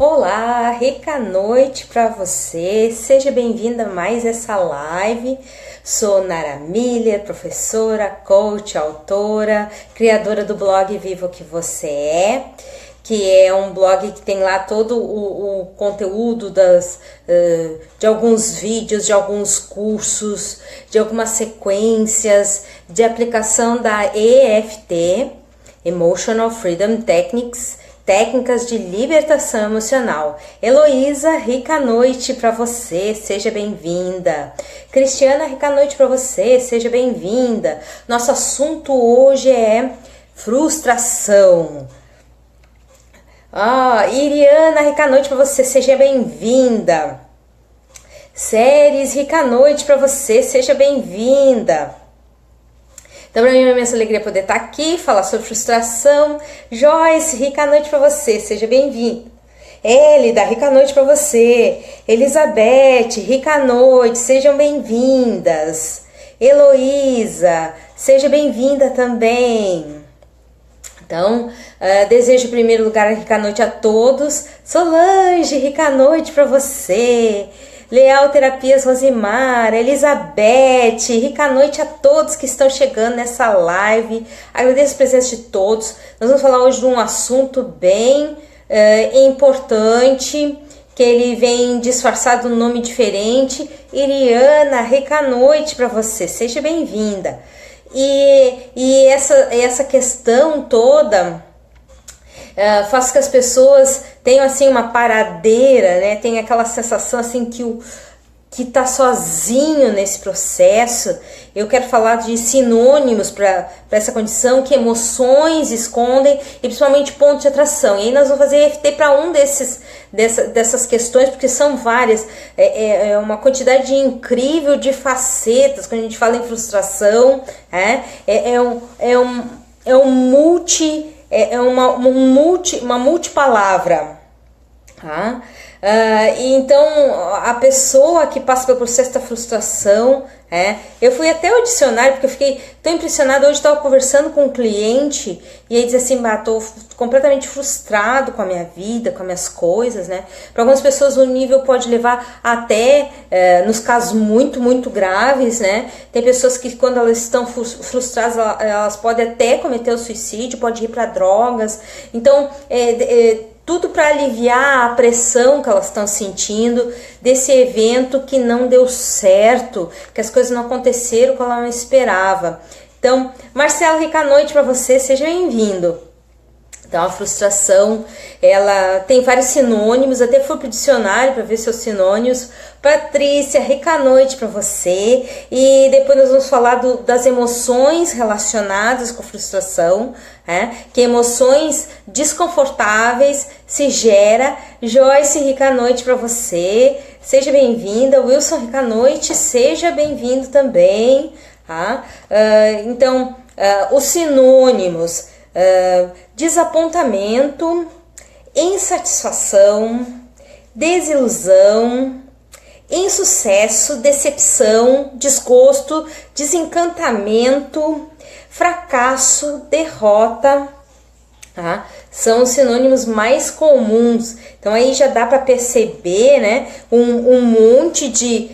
Olá, rica noite para você, seja bem-vinda a mais essa live. Sou Nara Miller, professora, coach, autora, criadora do blog Viva o que Você É, que é um blog que tem lá todo o conteúdo de alguns vídeos, de alguns cursos, de algumas sequências de aplicação da EFT, Emotional Freedom Techniques, técnicas de libertação emocional. Heloísa, rica noite para você, seja bem-vinda. Cristiana, rica noite para você, seja bem-vinda. Nosso assunto hoje é frustração. Iriana, rica noite para você, seja bem-vinda. Séries, rica noite para você, seja bem-vinda. Então, para mim é uma imensa alegria poder estar aqui, falar sobre frustração. Joyce, rica noite para você, seja bem-vinda. Elida, rica noite para você. Elizabeth, rica noite, sejam bem-vindas. Heloísa, seja bem-vinda também. Então, desejo em primeiro lugar rica noite a todos. Solange, rica noite para você. Leal Terapias Rosimar, Elizabeth, rica noite a todos que estão chegando nessa live. Agradeço a presença de todos. Nós vamos falar hoje de um assunto bem importante, que ele vem disfarçado num nome diferente. Iriana, rica noite para você, seja bem-vinda. E essa questão toda faz que as pessoas tenham assim uma paradeira, né? Tem aquela sensação assim que tá sozinho nesse processo. Eu quero falar de sinônimos para essa condição, que emoções escondem e principalmente pontos de atração. E aí nós vamos fazer EFT para um dessas questões, porque são várias. É uma quantidade incrível de facetas quando a gente fala em frustração. Uma multipalavra. Tá? Então, a pessoa que passa pelo processo da frustração, eu fui até ao dicionário, porque eu fiquei tão impressionada. Hoje estava conversando com um cliente e ele dizia assim: estou completamente frustrado com a minha vida, com as minhas coisas, né? Para algumas pessoas o nível pode levar até, nos casos muito, muito graves, né? Tem pessoas que quando elas estão frustradas, elas podem até cometer o suicídio, pode ir para drogas. Então, tudo para aliviar a pressão que elas estão sentindo desse evento que não deu certo, que as coisas não aconteceram como ela não esperava. Então, Marcelo, rica noite para você, seja bem-vindo. Então, a frustração, ela tem vários sinônimos, até fui pro dicionário para ver seus sinônimos. Patrícia, rica noite para você. E depois nós vamos falar das emoções relacionadas com a frustração, que emoções desconfortáveis se gera. Joyce, rica noite para você, seja bem-vinda. Wilson, rica noite, seja bem-vindo também. Então, os sinônimos: desapontamento, insatisfação, desilusão, insucesso, decepção, desgosto, desencantamento, fracasso, derrota. São os sinônimos mais comuns. Então aí já dá para perceber, né, um monte de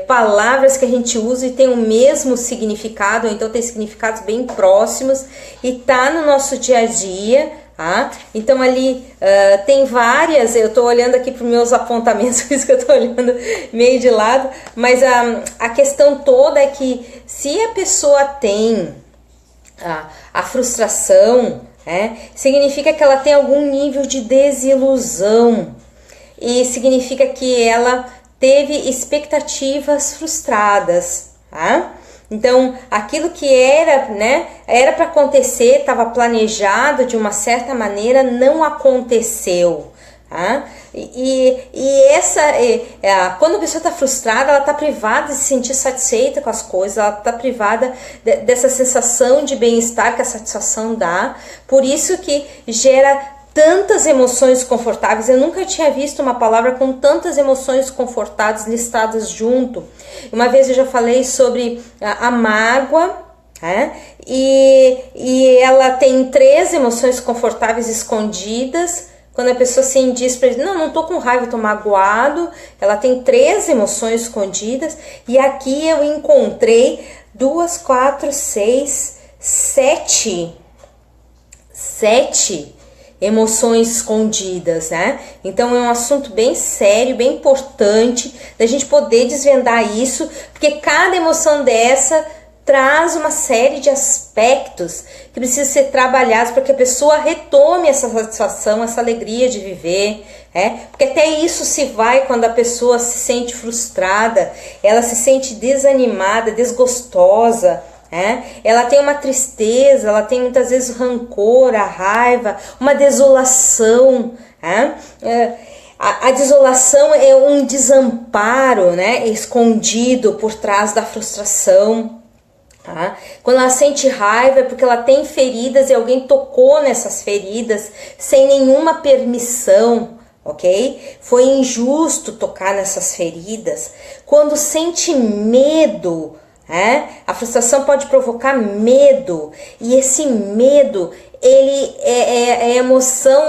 palavras que a gente usa e tem o mesmo significado, ou então tem significados bem próximos e tá no nosso dia a dia. Então ali tem várias. Eu estou olhando aqui para os meus apontamentos, por isso que eu estou olhando meio de lado, mas a questão toda é que se a pessoa tem a frustração, significa que ela tem algum nível de desilusão e significa que ela teve expectativas frustradas. Então, aquilo que era para acontecer, estava planejado de uma certa maneira, não aconteceu. Quando a pessoa está frustrada, ela está privada de se sentir satisfeita com as coisas, ela está privada dessa sensação de bem-estar que a satisfação dá. Por isso que gera tantas emoções confortáveis. Eu nunca tinha visto uma palavra com tantas emoções confortáveis listadas junto. Uma vez eu já falei sobre a mágoa, e ela tem 3 emoções confortáveis escondidas, Quando a pessoa assim diz para ele, não tô com raiva, tô magoado, ela tem 3 emoções escondidas, e aqui eu encontrei 2, 4, 6, 7 emoções escondidas, né? Então é um assunto bem sério, bem importante da gente poder desvendar isso, porque cada emoção dessa traz uma série de aspectos que precisam ser trabalhados para que a pessoa retome essa satisfação, essa alegria de viver, porque até isso se vai quando a pessoa se sente frustrada, ela se sente desanimada, desgostosa, ela tem uma tristeza, ela tem muitas vezes rancor, a raiva, uma desolação, A desolação é um desamparo, escondido por trás da frustração. Quando ela sente raiva é porque ela tem feridas e alguém tocou nessas feridas sem nenhuma permissão, ok? Foi injusto tocar nessas feridas. Quando sente medo, a frustração pode provocar medo, e esse medo ele é emoção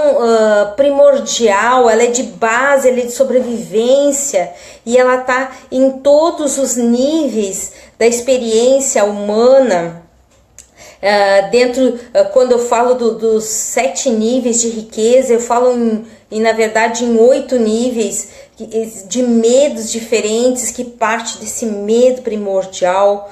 primordial, ela é de base, ela é de sobrevivência, e ela está em todos os níveis da experiência humana. Quando eu falo dos 7 níveis de riqueza, eu falo na verdade em 8 níveis de medos diferentes, que parte desse medo primordial,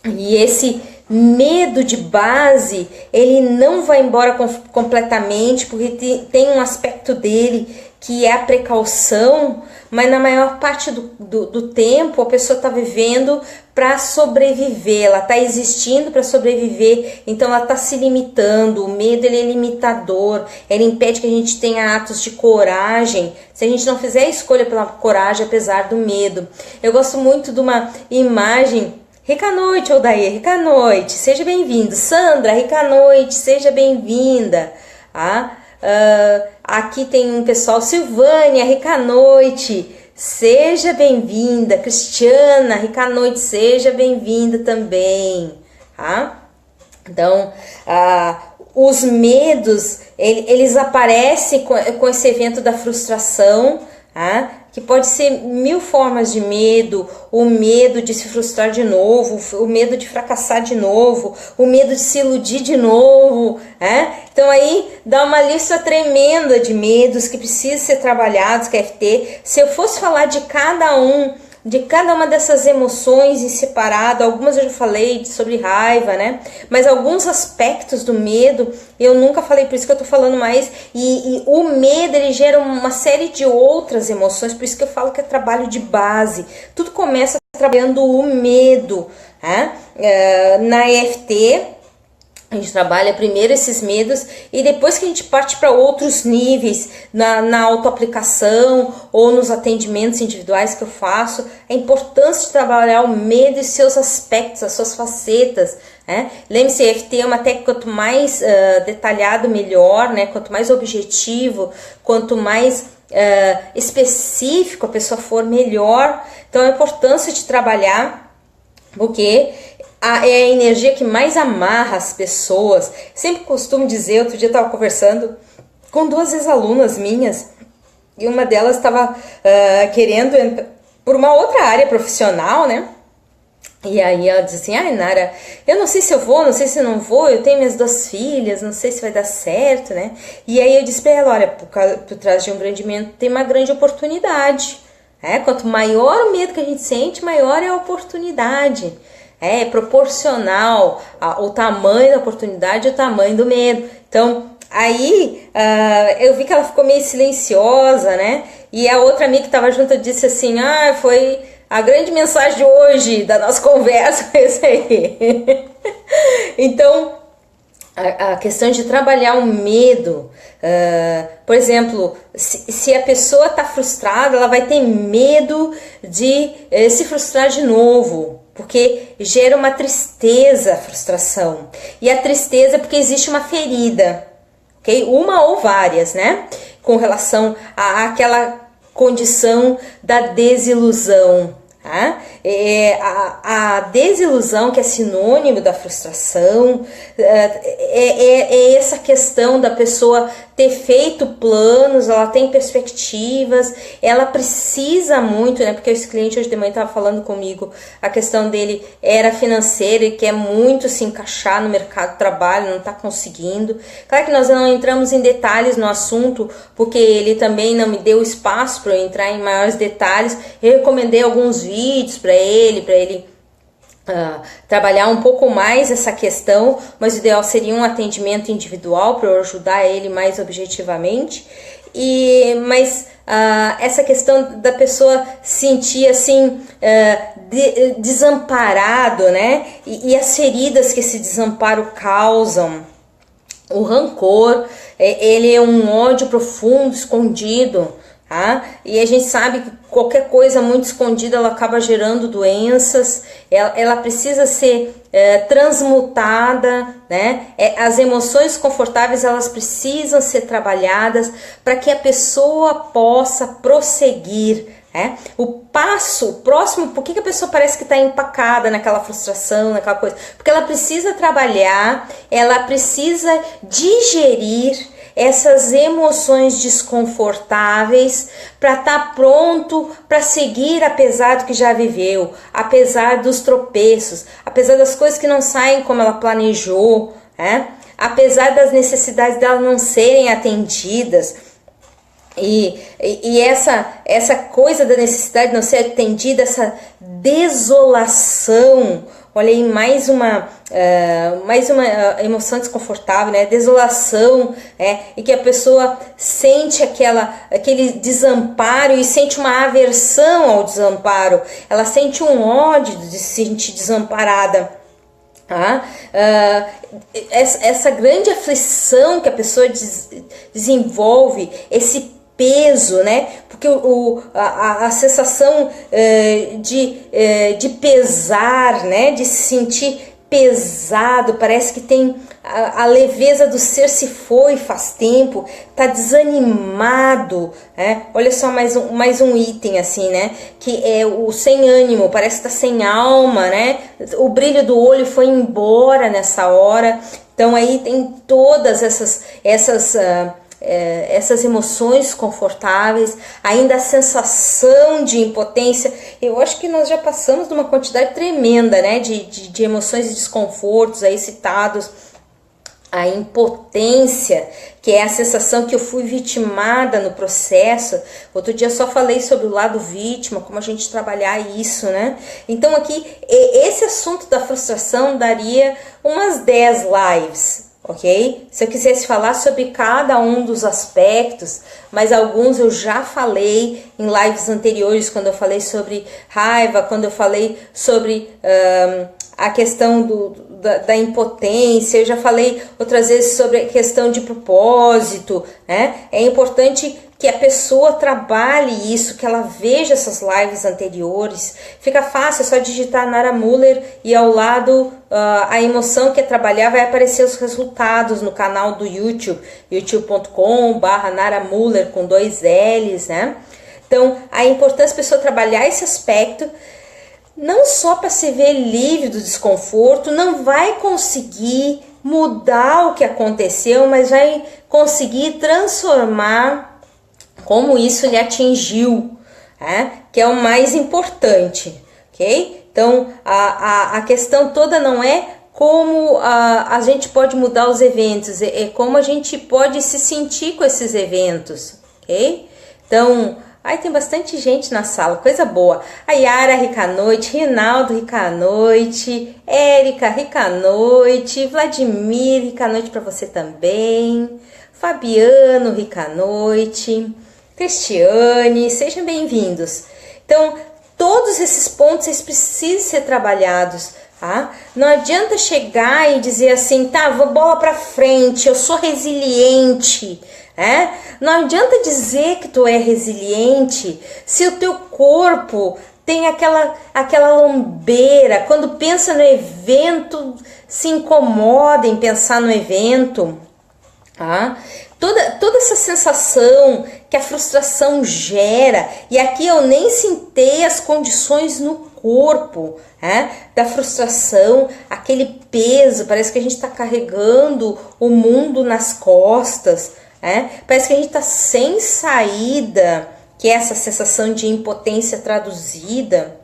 e esse medo de base, ele não vai embora completamente, porque tem um aspecto dele que é a precaução, mas na maior parte do tempo a pessoa está vivendo para sobreviver, ela está existindo para sobreviver, então ela está se limitando. O medo, ele é limitador, ele impede que a gente tenha atos de coragem, se a gente não fizer a escolha pela coragem apesar do medo. Eu gosto muito de uma imagem. Rica noite, Odair, rica noite, seja bem-vindo. Sandra, rica noite, seja bem-vinda. Aqui tem um pessoal, Silvânia, rica noite, seja bem-vinda. Cristiana, rica noite, seja bem-vinda também. Então, os medos, eles aparecem com esse evento da frustração, que pode ser 1000 formas de medo: o medo de se frustrar de novo, o medo de fracassar de novo, o medo de se iludir de novo, Então aí dá uma lista tremenda de medos que precisam ser trabalhados com a EFT. Se eu fosse falar de cada uma dessas emoções em separado, algumas eu já falei sobre raiva, mas alguns aspectos do medo eu nunca falei, por isso que eu tô falando mais. E o medo, ele gera uma série de outras emoções, por isso que eu falo que é trabalho de base. Tudo começa trabalhando o medo, na EFT. A gente trabalha primeiro esses medos e depois que a gente parte para outros níveis, na autoaplicação ou nos atendimentos individuais que eu faço, a importância de trabalhar o medo e seus aspectos, as suas facetas. Lembre-se, EFT é uma técnica, quanto mais detalhado, melhor, quanto mais objetivo, quanto mais específico a pessoa for, melhor. Então a importância de trabalhar, porque é a energia que mais amarra as pessoas. Sempre costumo dizer, outro dia eu estava conversando com 2 ex-alunas minhas, e uma delas estava querendo entrar por uma outra área profissional, E aí ela disse assim: Nara, eu não sei se eu vou, não sei se não vou, eu tenho minhas 2 filhas, não sei se vai dar certo, E aí eu disse para ela: olha, por trás de um grande medo tem uma grande oportunidade. Quanto maior o medo que a gente sente, maior é a oportunidade. É proporcional o tamanho da oportunidade ao tamanho do medo. Então, aí eu vi que ela ficou meio silenciosa, E a outra amiga que estava junto disse assim: foi a grande mensagem de hoje da nossa conversa, isso aí. Então, a questão de trabalhar o medo, por exemplo, se a pessoa está frustrada, ela vai ter medo de se frustrar de novo, porque gera uma tristeza, a frustração. E a tristeza é porque existe uma ferida, ok? Uma ou várias, Com relação àquela condição da desilusão. Tá? A desilusão, que é sinônimo da frustração, é essa questão da pessoa ter feito planos, ela tem perspectivas, ela precisa muito, né? Porque esse cliente hoje de manhã estava falando comigo, a questão dele era financeira e quer muito se encaixar no mercado de trabalho, não está conseguindo. Claro que nós não entramos em detalhes no assunto, porque ele também não me deu espaço para eu entrar em maiores detalhes. Eu recomendei alguns vídeos para ele trabalhar um pouco mais essa questão, mas o ideal seria um atendimento individual para eu ajudar ele mais objetivamente. Mas essa questão da pessoa sentir assim desamparado, né? E as feridas que esse desamparo causam, o rancor, ele é um ódio profundo, escondido. Tá? E a gente sabe que qualquer coisa muito escondida ela acaba gerando doenças, ela precisa ser transmutada, né? As emoções confortáveis elas precisam ser trabalhadas para que a pessoa possa prosseguir. O próximo, por que a pessoa parece que está empacada naquela frustração, naquela coisa? Porque ela precisa trabalhar, ela precisa digerir essas emoções desconfortáveis para estar pronto para seguir apesar do que já viveu, apesar dos tropeços, apesar das coisas que não saem como ela planejou, apesar das necessidades dela não serem atendidas. E essa coisa da necessidade de não ser atendida, essa desolação, olha aí, mais uma emoção desconfortável, né? Desolação, e que a pessoa sente aquele desamparo e sente uma aversão ao desamparo. Ela sente um ódio de se sentir desamparada. Essa grande aflição que a pessoa desenvolve, esse peso, né? Porque a sensação de pesar, né? De se sentir pesado, parece que tem a leveza do ser se foi faz tempo, tá desanimado, Olha só mais um item assim, né? Que é o sem ânimo, parece que tá sem alma, né? O brilho do olho foi embora nessa hora. Então aí tem todas essas emoções confortáveis, ainda a sensação de impotência. Eu acho que nós já passamos de uma quantidade tremenda, né, de emoções e desconfortos aí citados. A impotência, que é a sensação que eu fui vitimada no processo. Outro dia só falei sobre o lado vítima, como a gente trabalhar isso, né? Então aqui, esse assunto da frustração daria umas 10 lives, ok? Se eu quisesse falar sobre cada um dos aspectos, mas alguns eu já falei em lives anteriores, quando eu falei sobre raiva, quando eu falei sobre a questão da impotência, eu já falei outras vezes sobre a questão de propósito, né? É importante que a pessoa trabalhe isso, que ela veja essas lives anteriores. Fica fácil, é só digitar Nara Muller e ao lado a emoção que é trabalhar, vai aparecer os resultados no canal do YouTube, youtube.com/Nara Muller com 2 L's, né? Então, a importância da pessoa trabalhar esse aspecto, não só para se ver livre do desconforto, não vai conseguir mudar o que aconteceu, mas vai conseguir transformar como isso lhe atingiu, que é o mais importante, ok? Então, a questão toda não é como a gente pode mudar os eventos, é como a gente pode se sentir com esses eventos, ok? Então, tem bastante gente na sala, coisa boa. A Yara rica noite, Rinaldo rica noite, Érica rica noite, Vladimir rica noite para você também, Fabiano rica noite, Cristiane, sejam bem-vindos. Então, todos esses pontos eles precisam ser trabalhados, tá? Não adianta chegar e dizer assim, tá, vou bola para frente, eu sou resiliente, Não adianta dizer que tu é resiliente se o teu corpo tem aquela lombeira, quando pensa no evento, se incomoda em pensar no evento, toda essa sensação que a frustração gera, e aqui eu nem citei as condições no corpo, da frustração, aquele peso, parece que a gente está carregando o mundo nas costas, parece que a gente está sem saída, que é essa sensação de impotência traduzida.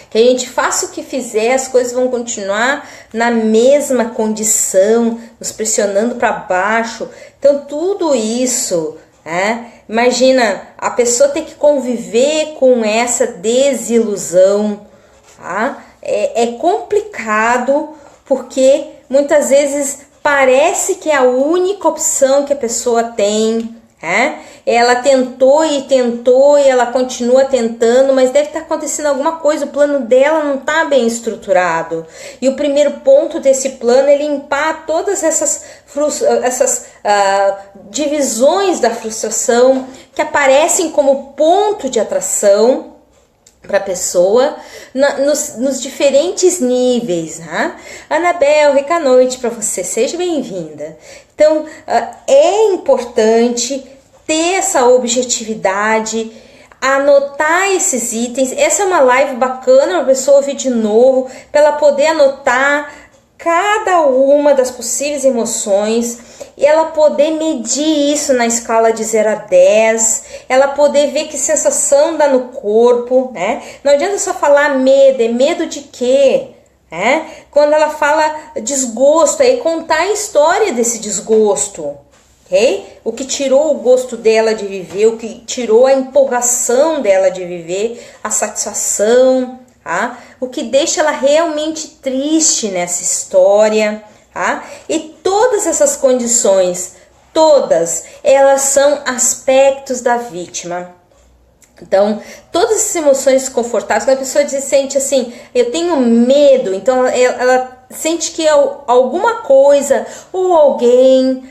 Que a gente faça o que fizer, as coisas vão continuar na mesma condição, nos pressionando para baixo. Então tudo isso, imagina a pessoa ter que conviver com essa desilusão. É complicado, porque muitas vezes parece que é a única opção que a pessoa tem. Ela tentou e ela continua tentando, mas deve estar acontecendo alguma coisa, o plano dela não está bem estruturado. E o primeiro ponto desse plano é limpar todas essas divisões da frustração que aparecem como ponto de atração para a pessoa nos diferentes níveis. Anabel, rica noite para você, seja bem-vinda. Então, é importante ter essa objetividade, anotar esses itens. Essa é uma live bacana, a pessoa ouvir de novo, para ela poder anotar cada uma das possíveis emoções e ela poder medir isso na escala de 0 a 10, ela poder ver que sensação dá no corpo, Não adianta só falar medo, é medo de quê? Quando ela fala desgosto, aí contar a história desse desgosto, ok? O que tirou o gosto dela de viver, o que tirou a empolgação dela de viver, a satisfação, o que deixa ela realmente triste nessa história, E todas essas condições, todas, elas são aspectos da vítima. Então, todas essas emoções desconfortáveis, quando a pessoa sente assim, eu tenho medo, então ela sente que alguma coisa ou alguém,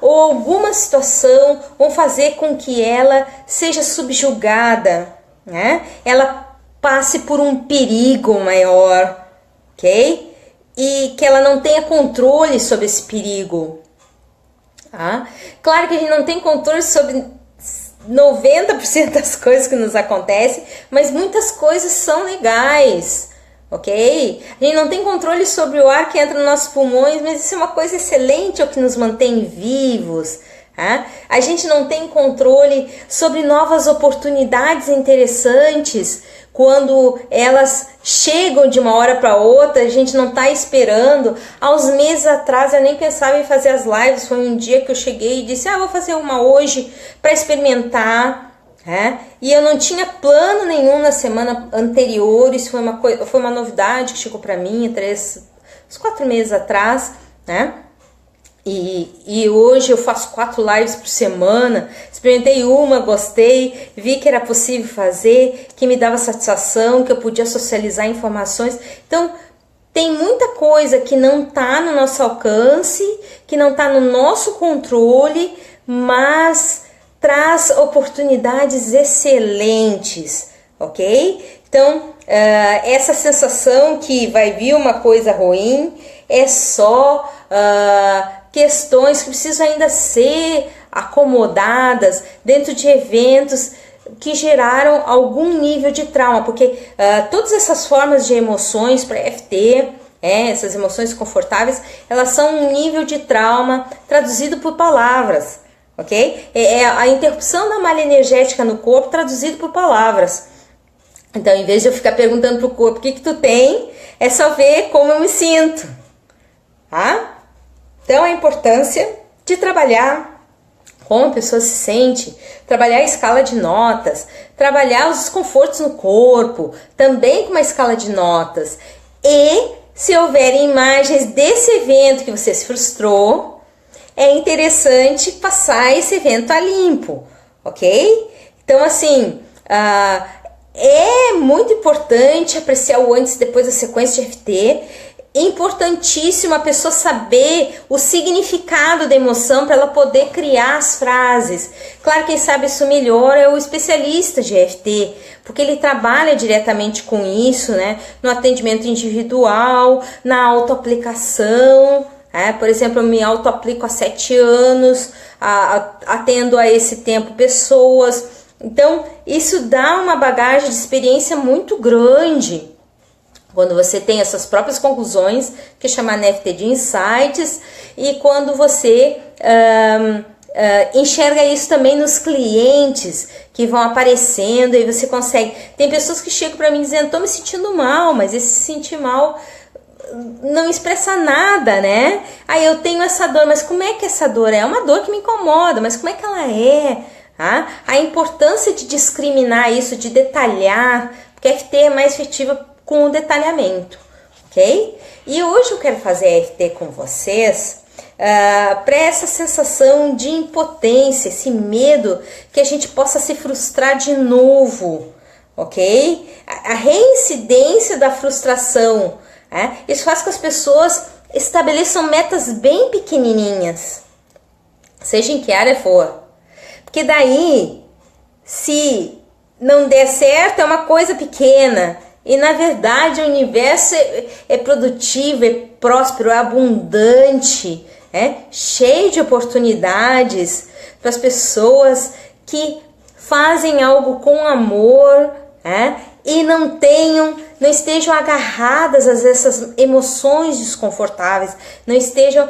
ou alguma situação vão fazer com que ela seja subjugada, ela passe por um perigo maior, ok? E que ela não tenha controle sobre esse perigo. Claro que a gente não tem controle sobre 90% das coisas que nos acontecem, mas muitas coisas são legais, ok? A gente não tem controle sobre o ar que entra nos nossos pulmões, mas isso é uma coisa excelente, é o que nos mantém vivos. A gente não tem controle sobre novas oportunidades interessantes, quando elas chegam de uma hora para outra, a gente não está esperando. Há uns meses atrás eu nem pensava em fazer as lives, foi um dia que eu cheguei e disse, vou fazer uma hoje para experimentar, e eu não tinha plano nenhum na semana anterior. Isso foi uma novidade que chegou para mim uns 4 meses atrás, E hoje eu faço 4 lives por semana, experimentei uma, gostei, vi que era possível fazer, que me dava satisfação, que eu podia socializar informações. Então, tem muita coisa que não está no nosso alcance, que não está no nosso controle, mas traz oportunidades excelentes, ok? Então, essa sensação que vai vir uma coisa ruim é só questões que precisam ainda ser acomodadas dentro de eventos que geraram algum nível de trauma, porque todas essas formas de emoções para EFT, essas emoções confortáveis, elas são um nível de trauma traduzido por palavras, ok? É a interrupção da malha energética no corpo traduzido por palavras. Então, em vez de eu ficar perguntando para o corpo o que tu tem, é só ver como eu me sinto, Então, a importância de trabalhar como a pessoa se sente, trabalhar a escala de notas, trabalhar os desconfortos no corpo, também com uma escala de notas. E, se houver imagens desse evento que você se frustrou, é interessante passar esse evento a limpo, ok? Então, assim, é muito importante apreciar o antes e depois da sequência de EFT. Importantíssimo a pessoa saber o significado da emoção para ela poder criar as frases. Claro, quem sabe isso melhor é o especialista de EFT, porque ele trabalha diretamente com isso, no atendimento individual, na autoaplicação, Por exemplo, eu me auto-aplico há 7 anos, atendo a esse tempo pessoas. Então, isso dá uma bagagem de experiência muito grande. Quando você tem essas próprias conclusões, que chama NFT de insights, e quando você enxerga isso também nos clientes que vão aparecendo, e você consegue... Tem pessoas que chegam para mim dizendo, estou me sentindo mal, mas esse se sentir mal não expressa nada, né? Aí eu tenho essa dor, mas como é que essa dor é? É uma dor que me incomoda, mas como é que ela é? A importância de discriminar isso, de detalhar, porque a FT é mais efetiva com o detalhamento, ok? E hoje eu quero fazer a FT com vocês para essa sensação de impotência, esse medo que a gente possa se frustrar de novo, ok? A reincidência da frustração, isso faz com que as pessoas estabeleçam metas bem pequenininhas, seja em que área for, porque daí, se não der certo, é uma coisa pequena, e na verdade o universo é produtivo, é próspero, é abundante, cheio de oportunidades para as pessoas que fazem algo com amor, e não estejam agarradas a essas emoções desconfortáveis, não estejam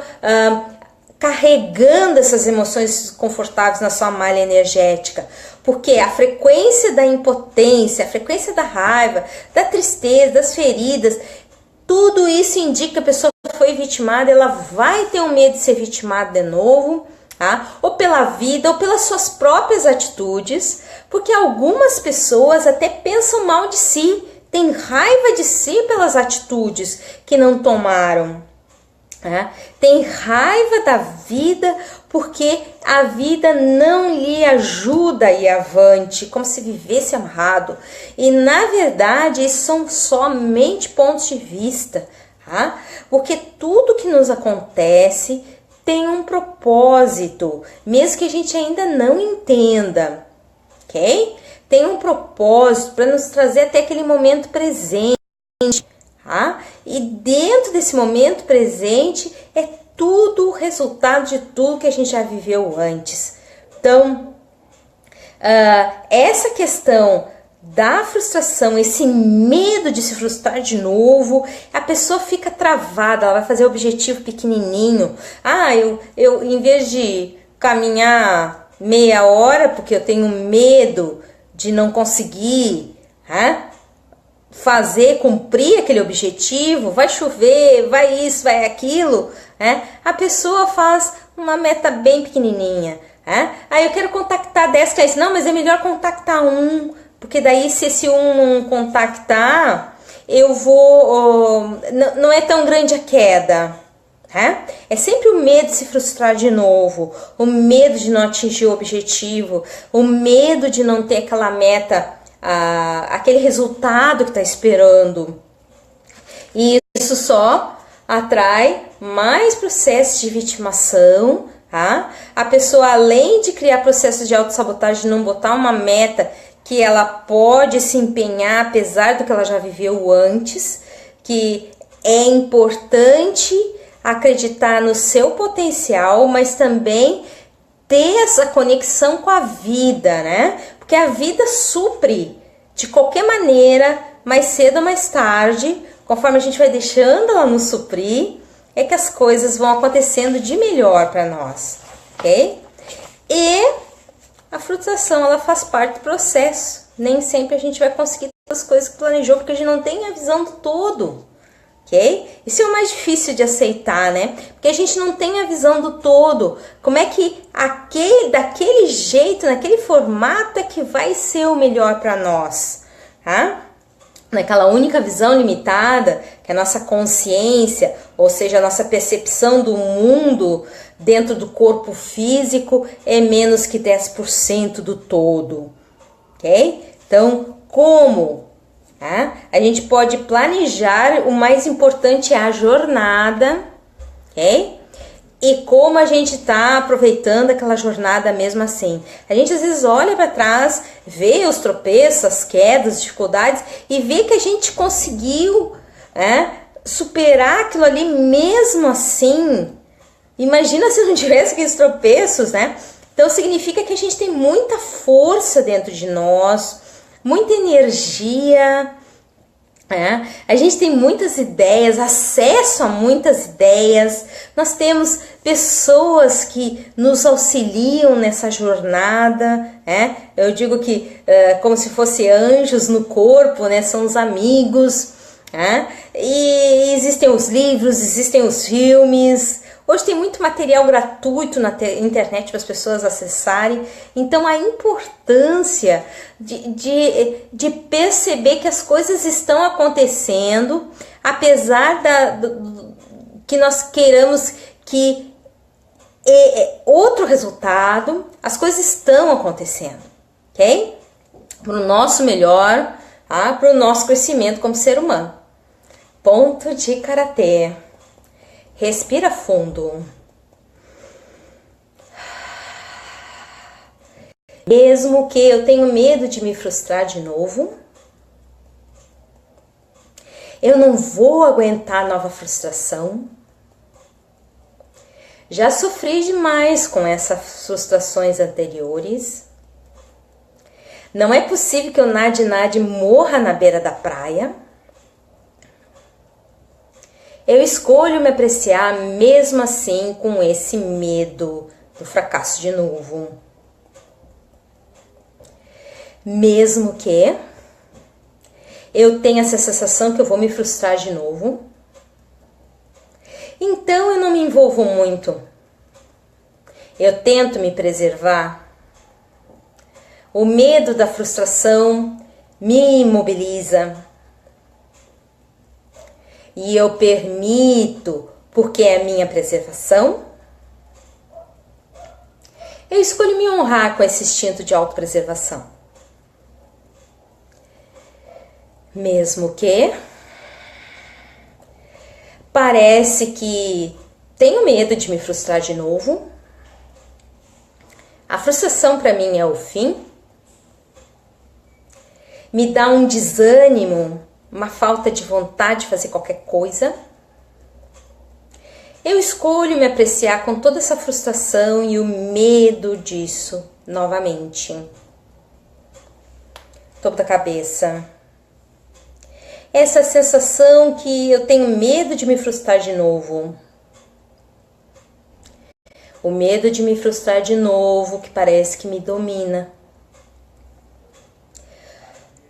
carregando essas emoções desconfortáveis na sua malha energética, porque a frequência da impotência, a frequência da raiva, da tristeza, das feridas, tudo isso indica que a pessoa foi vitimada, ela vai ter um medo de ser vitimada de novo, ou pela vida, ou pelas suas próprias atitudes, porque algumas pessoas até pensam mal de si, têm raiva de si pelas atitudes que não tomaram. Tem raiva da vida porque a vida não lhe ajuda a ir avante, como se vivesse amarrado. E na verdade isso são somente pontos de vista, porque tudo que nos acontece tem um propósito, mesmo que a gente ainda não entenda, ok? Tem um propósito para nos trazer até aquele momento presente. E dentro desse momento presente é tudo o resultado de tudo que a gente já viveu antes. Então, essa questão da frustração, esse medo de se frustrar de novo, a pessoa fica travada, ela vai fazer o objetivo pequenininho. Eu em vez de caminhar meia hora, porque eu tenho medo de não conseguir, cumprir aquele objetivo, vai chover, vai isso, vai aquilo, a pessoa faz uma meta bem pequenininha, aí eu quero contactar 10 clientes, não, mas é melhor contactar um, porque daí se esse um não contactar, eu vou, não é tão grande a queda, é sempre o medo de se frustrar de novo, o medo de não atingir o objetivo, o medo de não ter aquela meta, aquele resultado que está esperando. E isso só atrai mais processos de vitimação. A pessoa, além de criar processos de autossabotagem, não botar uma meta que ela pode se empenhar apesar do que ela já viveu antes, que é importante acreditar no seu potencial, mas também ter essa conexão com a vida, Porque a vida supre de qualquer maneira, mais cedo ou mais tarde, conforme a gente vai deixando ela nos suprir, é que as coisas vão acontecendo de melhor para nós, ok? E a frustração, ela faz parte do processo. Nem sempre a gente vai conseguir as coisas que planejou, porque a gente não tem a visão do todo, ok? Isso é o mais difícil de aceitar, Porque a gente não tem a visão do todo. Como é que daquele jeito, naquele formato é que vai ser o melhor para nós, Naquela única visão limitada, que é a nossa consciência, ou seja, a nossa percepção do mundo dentro do corpo físico é menos que 10% do todo, ok? Então, como? A gente pode planejar, o mais importante é a jornada, ok? E como a gente está aproveitando aquela jornada mesmo assim. A gente às vezes olha para trás, vê os tropeços, as quedas, as dificuldades e vê que a gente conseguiu superar aquilo ali mesmo assim. Imagina se não tivesse aqueles tropeços, né? Então significa que a gente tem muita força dentro de nós, muita energia, né? A gente tem muitas ideias, acesso a muitas ideias. Nós temos pessoas que nos auxiliam nessa jornada, né? Eu digo que como se fossem anjos no corpo, né? São os amigos, né? E existem os livros, existem os filmes. Hoje tem muito material gratuito na internet para as pessoas acessarem. Então a importância de perceber que as coisas estão acontecendo, apesar que nós queiramos que outro resultado, as coisas estão acontecendo, ok? Para o nosso melhor, tá? Para o nosso crescimento como ser humano. Ponto de karatê. Respira fundo. Mesmo que eu tenha medo de me frustrar de novo, eu não vou aguentar nova frustração. Já sofri demais com essas frustrações anteriores. Não é possível que eu nade morra na beira da praia. Eu escolho me apreciar mesmo assim com esse medo do fracasso de novo. Mesmo que eu tenha essa sensação que eu vou me frustrar de novo, então eu não me envolvo muito. Eu tento me preservar. O medo da frustração me imobiliza. E eu permito, porque é a minha preservação. Eu escolho me honrar com esse instinto de autopreservação. Mesmo que parece que tenho medo de me frustrar de novo. A frustração para mim é o fim. Me dá um desânimo, uma falta de vontade de fazer qualquer coisa. Eu escolho me apreciar com toda essa frustração e o medo disso novamente. Topo da cabeça. Essa sensação que eu tenho medo de me frustrar de novo. O medo de me frustrar de novo, que parece que me domina.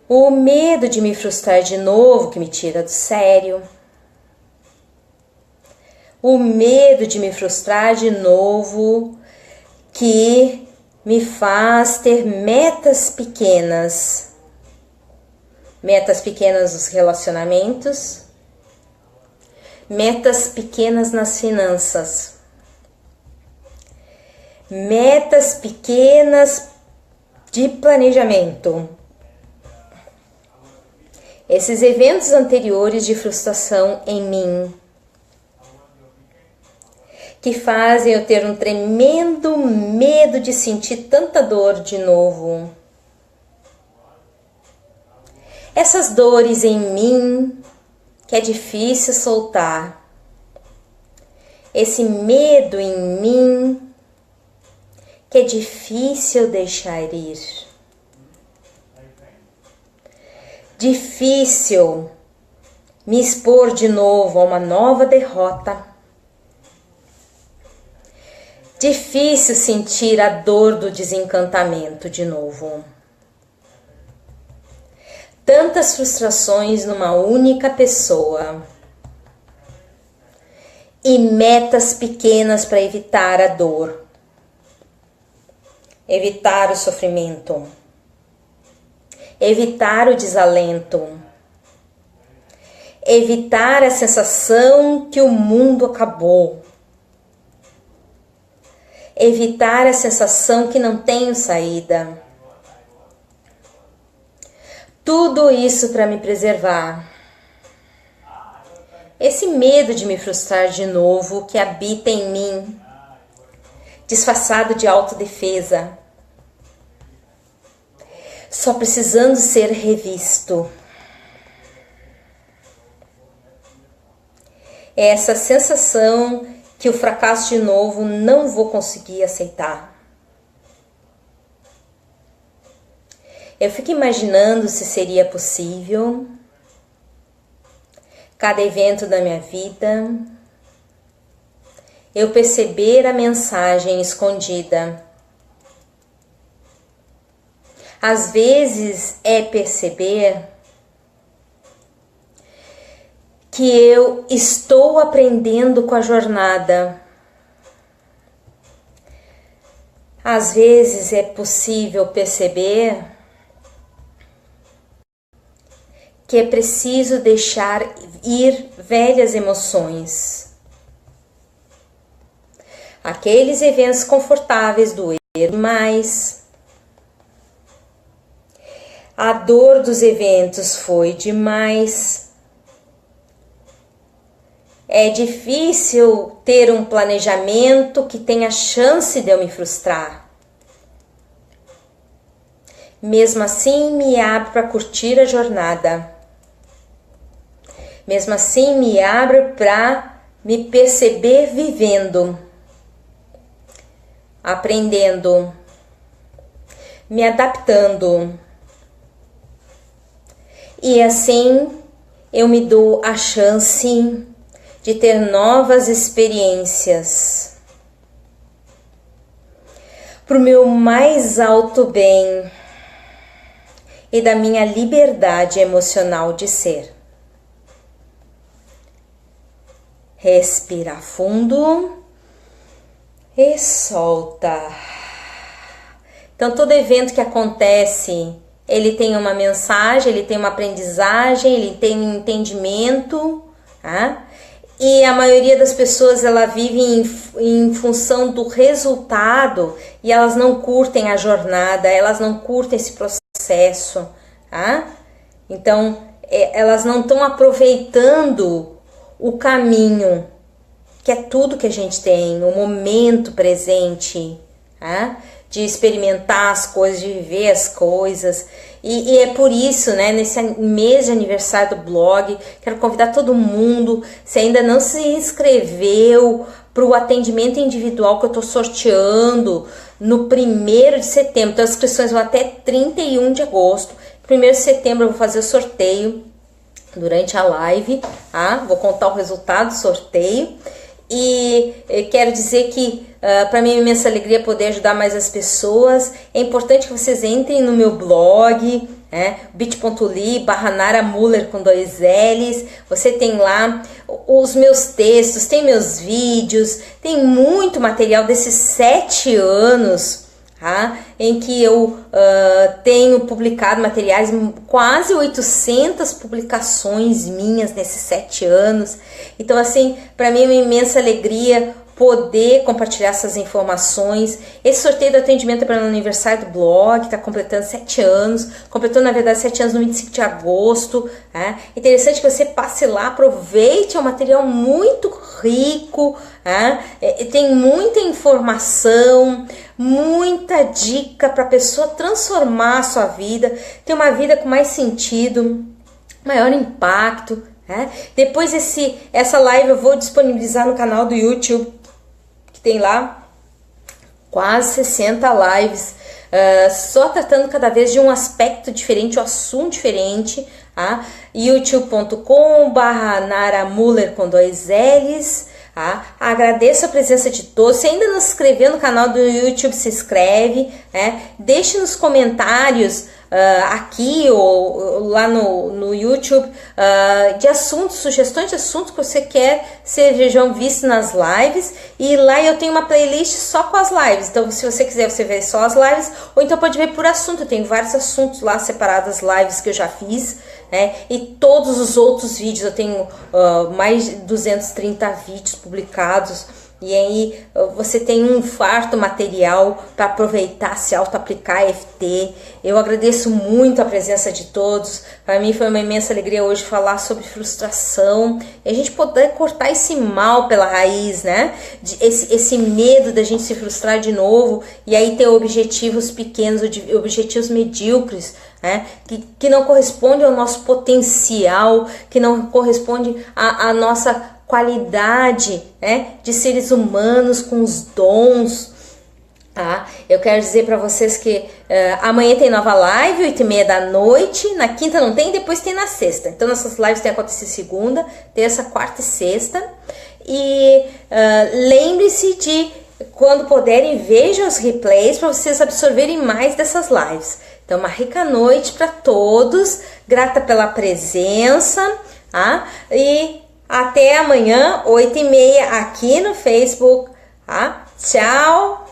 O medo de me frustrar de novo, que me tira do sério. O medo de me frustrar de novo, que me faz ter metas pequenas. Metas pequenas nos relacionamentos. Metas pequenas nas finanças. Metas pequenas de planejamento. Esses eventos anteriores de frustração em mim, que fazem eu ter um tremendo medo de sentir tanta dor de novo. Essas dores em mim, que é difícil soltar. Esse medo em mim, que é difícil deixar ir. Difícil me expor de novo a uma nova derrota. Difícil sentir a dor do desencantamento de novo. Tantas frustrações numa única pessoa. E metas pequenas para evitar a dor. Evitar o sofrimento. Evitar o desalento. Evitar a sensação que o mundo acabou. Evitar a sensação que não tenho saída. Tudo isso para me preservar. Esse medo de me frustrar de novo que habita em mim, disfarçado de autodefesa, só precisando ser revisto. é essa sensação que o fracasso de novo não vou conseguir aceitar. Eu fico imaginando se seria possível cada evento da minha vida eu perceber a mensagem escondida. Às vezes é perceber que eu estou aprendendo com a jornada. Às vezes é possível perceber que é preciso deixar ir velhas emoções. Aqueles eventos confortáveis doeram demais. A dor dos eventos foi demais. É difícil ter um planejamento que tenha chance de eu me frustrar. Mesmo assim, me abro para curtir a jornada. Mesmo assim, me abro para me perceber vivendo, aprendendo, me adaptando. E assim, eu me dou a chance de ter novas experiências para o meu mais alto bem e da minha liberdade emocional de ser. Respira fundo e solta. Então, todo evento que acontece, ele tem uma mensagem, ele tem uma aprendizagem, ele tem um entendimento, tá? E a maioria das pessoas, ela vive em função do resultado e elas não curtem a jornada, elas não curtem esse processo, tá? Então, elas não estão aproveitando o caminho, que é tudo que a gente tem, o momento presente, tá? De experimentar as coisas, de viver as coisas. E é por isso, né, nesse mês de aniversário do blog, quero convidar todo mundo, se ainda não se inscreveu para o atendimento individual que eu estou sorteando no 1º de setembro. Então as inscrições vão até 31 de agosto. 1º de setembro eu vou fazer o sorteio durante a live, tá? Vou contar o resultado do sorteio. E quero dizer que para mim é uma imensa alegria poder ajudar mais as pessoas. É importante que vocês entrem no meu blog, bit.ly/Nara Muller com 2 L's. Você tem lá os meus textos, tem meus vídeos, tem muito material desses 7 anos, tá? Em que eu tenho publicado materiais, quase 800 publicações minhas nesses 7 anos. Então, assim, para mim é uma imensa alegria poder compartilhar essas informações. Esse sorteio do atendimento é para o aniversário do blog, está completando 7 anos, completou na verdade 7 anos no 25 de agosto. É interessante que você passe lá, aproveite, é um material muito rico, tem muita informação, muita dica para a pessoa transformar a sua vida, ter uma vida com mais sentido, maior impacto. Depois essa live eu vou disponibilizar no canal do YouTube, que tem lá quase 60 lives, só tratando cada vez de um aspecto diferente, um assunto diferente. youtube.com/Nara Muller com 2 L's. Agradeço a presença de todos. Se ainda não se inscreveu no canal do YouTube, se inscreve, deixe nos comentários aqui ou lá no YouTube de assuntos, sugestões de assuntos que você quer sejam vistos nas lives. E lá eu tenho uma playlist só com as lives, então se você quiser você vê só as lives, ou então pode ver por assunto. Eu tenho vários assuntos lá separados, lives que eu já fiz, e todos os outros vídeos. Eu tenho mais de 230 vídeos publicados. E aí você tem um farto material para aproveitar, se auto-aplicar EFT. Eu agradeço muito a presença de todos. Para mim foi uma imensa alegria hoje falar sobre frustração. E a gente poder cortar esse mal pela raiz, né? Esse medo da gente se frustrar de novo. E aí ter objetivos pequenos, objetivos medíocres, que não correspondem ao nosso potencial, que não correspondem à nossa qualidade, né, de seres humanos com os dons. Tá? Eu quero dizer para vocês que amanhã tem nova live, 8h30 da noite. Na quinta não tem, depois tem na sexta. Então nossas lives têm acontecido segunda, terça, quarta e sexta. E lembre-se de, quando puderem, vejam os replays para vocês absorverem mais dessas lives. Então, uma rica noite para todos, grata pela presença, tá? E até amanhã, 8h30 aqui no Facebook, tá? Tchau!